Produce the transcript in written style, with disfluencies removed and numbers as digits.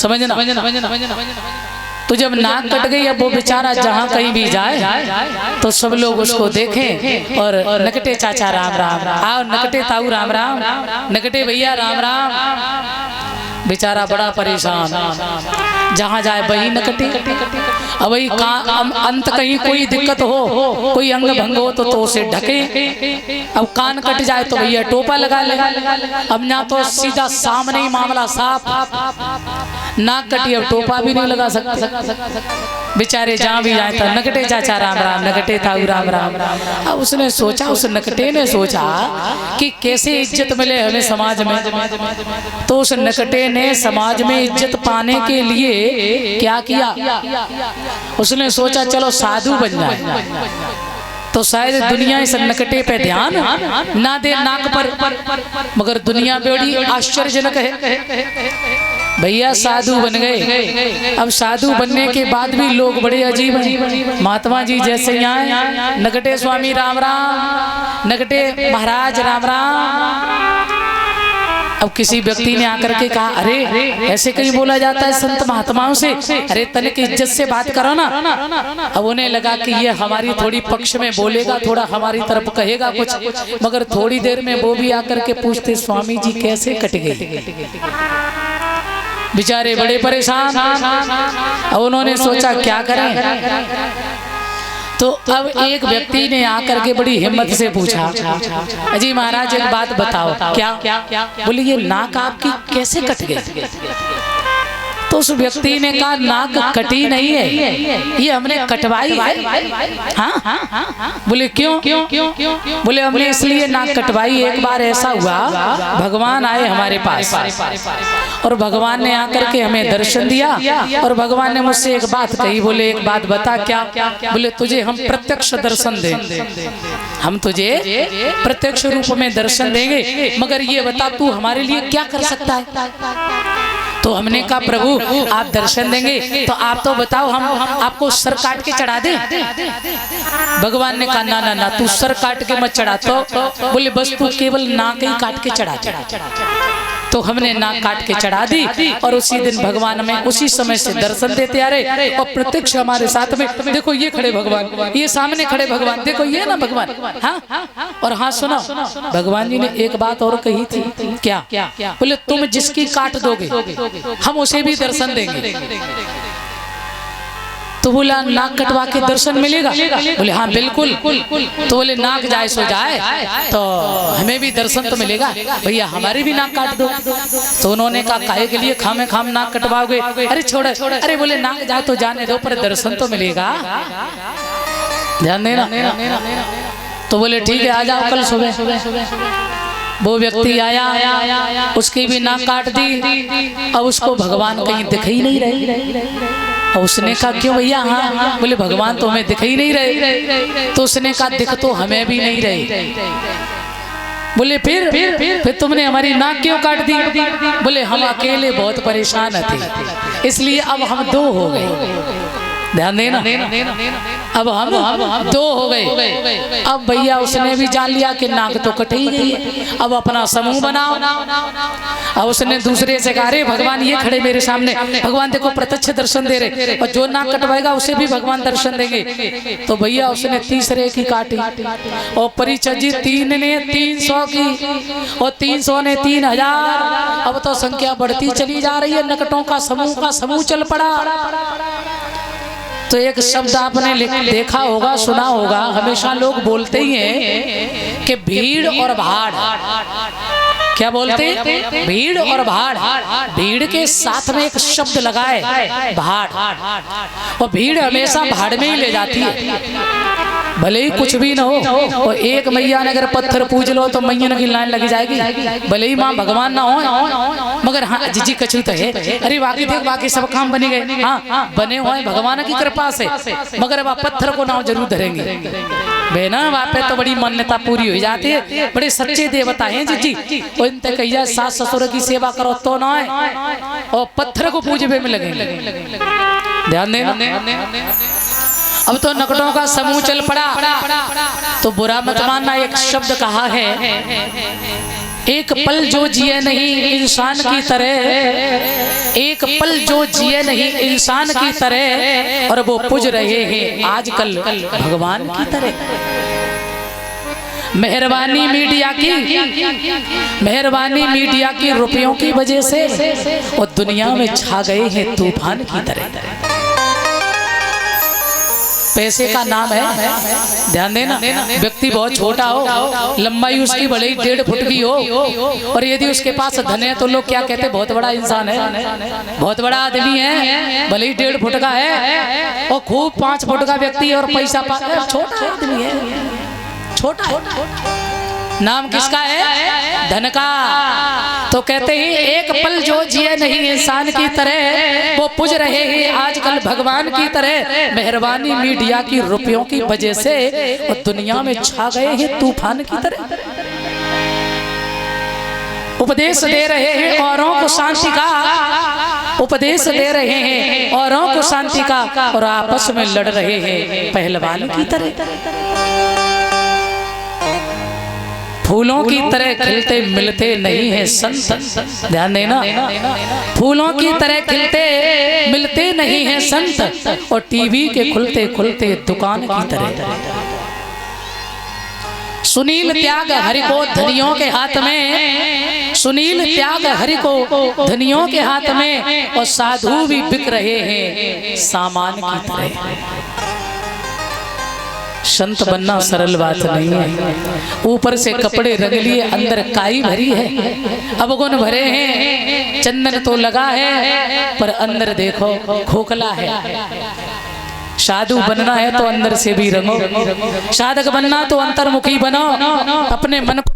समझना। तो जब नाक कट गई, अब वो बेचारा जहाँ कहीं भी जाए तो सब लोग उसको देखें और नकटे चाचा राम राम, आओ नकटे ताऊ राम राम, नकटे भैया राम राम। बेचारा बड़ा परेशान, जहाँ जाए वही नकटे। अब वही अंत कहीं कोई दिक्कत हो, कोई अंग भंग हो तो उसे ढके। अब कान कट जाए तो भैया टोपा लगा ले। अब ना तो सीधा सामने ही मामला साफ, नाक कटी अब टोपा भी नहीं लगा सकता। बेचारे जहाँ भी जाए तो नकटे चाचा राम राम, नकटे ताऊ राम राम। अब उसने सोचा, उस नकटे ने सोचा कि कैसे इज्जत मिले हमें समाज में। तो उस नकटे ने समाज में इज्जत पाने के लिए क्या किया, उसने सोचा चलो साधु बन जाए तो शायद दुनिया इस नकटे पे ध्यान ना दे नाक पर। मगर दुनिया बड़ी आश्चर्यजनक है। भैया साधु बन गए। अब साधु बनने के बाद भी लोग बड़े अजीब हैं। महात्मा जी जैसे यहाँ नकटे स्वामी राम राम, नकटे महाराज राम राम। अब किसी व्यक्ति ने आकर के कहा, अरे ऐसे कहीं बोला जाता है संत महात्माओं से, अरे तन की इज्जत से बात करो ना। अब उन्हें लगा कि ये हमारी थोड़ी पक्ष में बोलेगा, थोड़ा हमारी तरफ कहेगा कुछ। मगर थोड़ी देर में वो भी आकर के पूछते, स्वामी जी कैसे कट गए। बेचारे बड़े परेशान। अब उन्होंने सोचा क्या करें। तो अब एक व्यक्ति ने आकर के बड़ी हिम्मत से पूछा, अजी महाराज एक बात बताओ। क्या? बोले ये नाक आपकी कैसे कट गई। तो उस व्यक्ति ने कहा नाक कटी नहीं है, ये हमने कटवाई है। हाँ? बोले क्यों? बोले हमने इसलिए नाक कटवाई, एक बार ऐसा हुआ भगवान आए हमारे पास और भगवान ने आकर के हमें दर्शन दिया और भगवान ने मुझसे एक बात कही। बोले एक बात बता। क्या? बोले तुझे हम प्रत्यक्ष दर्शन देंगे, हम तुझे प्रत्यक्ष रूप में दर्शन देंगे, मगर ये बता तू हमारे लिए क्या कर सकता है। तो हमने कहा प्रभु आप दर्शन देंगे तो आप तो बताओ, हम आपको सर काट के चढ़ा दें। भगवान ने कहा ना ना ना, तू सर काट के मत चढ़ा। तो बोले बस तू केवल नाक ही काट के चढ़ा दे। तो हमने नाक काट के चढ़ा दी और उसी दिन भगवान में उसी समय से दर्शन देते आ रहे और प्रत्यक्ष हमारे साथ में। देखो ये खड़े भगवान, ये सामने खड़े भगवान, देखो ये ना भगवान। हाँ और हाँ सुनो, भगवान जी ने एक बात और कही थी। क्या? बोले तुम जिसकी काट दोगे हम उसे भी दर्शन देंगे। तो बोला नाक कटवा के दर्शन मिलेगा। बोले हाँ बिल्कुल। तो बोले नाक जाए सो जाए तो हमें भी दर्शन तो मिलेगा, भैया हमारी भी नाक काट दो। तो उन्होंने कहा काहे के लिए खामे खाम नाक कटवाओगे। अरे छोड़, अरे बोले नाक जाए तो जाने दो पर दर्शन तो मिलेगा, ध्यान देना। तो बोले ठीक है आ जाओ कल सुबह। वो व्यक्ति आया, उसकी भी नाक काट दी। अब उसको भगवान कहीं दिख ही नहीं रहे। और उसने कहा क्यों भैया। हाँ बोले भगवान तो हमें दिख ही नहीं रहे। तो उसने कहा दिख तो हमें भी नहीं रहे। बोले फिर तुमने हमारी नाक क्यों काट दी। बोले हम अकेले बहुत परेशान थे इसलिए अब हम दो हो गए, ध्यान देना। अब हम दो हो गए। अब भैया उसने भी जान लिया कि नाक तो कट ही गई है, अब अपना समूह बनाओ। अब उसने दूसरे से कहा अरे भगवान ये खड़े मेरे सामने, भगवान देखो प्रत्यक्ष दर्शन दे रहे और जो नाक कटवाएगा उसे भी भगवान दर्शन देंगे। तो भैया उसने तीसरे की काटी और परिचय जी 3 ने 300 की और 300 ने 3000। अब तो संख्या बढ़ती चली जा रही है, नकटों का समूह चल पड़ा। तो एक शब्द आपने देखा होगा, सुना होगा, हमेशा लोग बोलते ही हैं कि भीड़ और भाड़। क्या बोलते? भीड़ और भाड़। भीड़ के साथ में एक शब्द लगा है भाड़, और भीड़ हमेशा भाड़ में ही ले जाती है। भले ही कुछ भी ना हो और एक मैया ने अगर पत्थर पूज लो तो मैया की लाइन लगी जाएगी, भले ही माँ भगवान ना हो, मगर हाँ जी कछु तो है। अरे बाकी देख बाकी सब काम बने गए, हाँ बने हुए भगवान की कृपा से, मगर वह पत्थर को नाव जरूर धरेंगे बेना। वहाँ पे तो बड़ी मान्यता पूरी हो जाती है, बड़े सच्चे देवता हैं जी। इनते कहिया सास ससुर की सेवा करो तो ना है और पत्थर को पूजने में लगेंगे, ध्यान देना। अब तो नकटों का समूह चल पड़ा। तो बुरा मत मानना, एक शब्द कहा है एक पल जो जिए नहीं इंसान की तरह, एक पल जो जिए नहीं इंसान की तरह, और वो पूज रहे हैं आजकल भगवान की तरह। मेहरबानी मीडिया की, मेहरबानी मीडिया की रुपयों की वजह से और दुनिया में छा गए हैं तूफान की तरह। पैसे का नाम है, ध्यान देना, व्यक्ति बहुत छोटा हो, लंबाई उसकी भले ही 1.5 फुट की हो, और यदि उसके पास धन है तो लोग क्या कहते हैं, बहुत बड़ा इंसान है, बहुत बड़ा आदमी है, भले ही 1.5 फुट का है, और खूब 5 फुट का व्यक्ति और पैसा छोटा आदमी है, छोटा है। नाम किसका है? धन का। तो कहते हैं एक पल जो जिए नहीं इंसान की तरह, वो पूज रहे हैं आजकल भगवान की तरह। मेहरबानी मीडिया की रुपयों की वजह से और दुनिया में छा गए हैं तूफान की तरह। उपदेश दे रहे हैं औरों को शांति का, उपदेश दे रहे हैं औरों को शांति का, और आपस में लड़ रहे हैं पहलवान की तरह। फूलों की तरह खिलते मिलते नहीं है संत, ध्यान देना, फूलों की तरह खिलते मिलते नहीं है संत, और टीवी के खुलते खुलते दुकान की तरह। सुनील त्याग हरि को धनियों के हाथ में, सुनील त्याग हरि को धनियों के हाथ में, और साधु भी बिक रहे हैं सामान की तरह। संत बनना सरल बात नहीं है। ऊपर से कपड़े रंग लिए, अंदर काई भरी है, अवगुण भरे हैं, चंदन तो लगा है पर अंदर देखो खोखला है। साधु बनना है तो अंदर से भी रंगो, साधक बनना तो अंतर्मुखी बनो, अपने मन को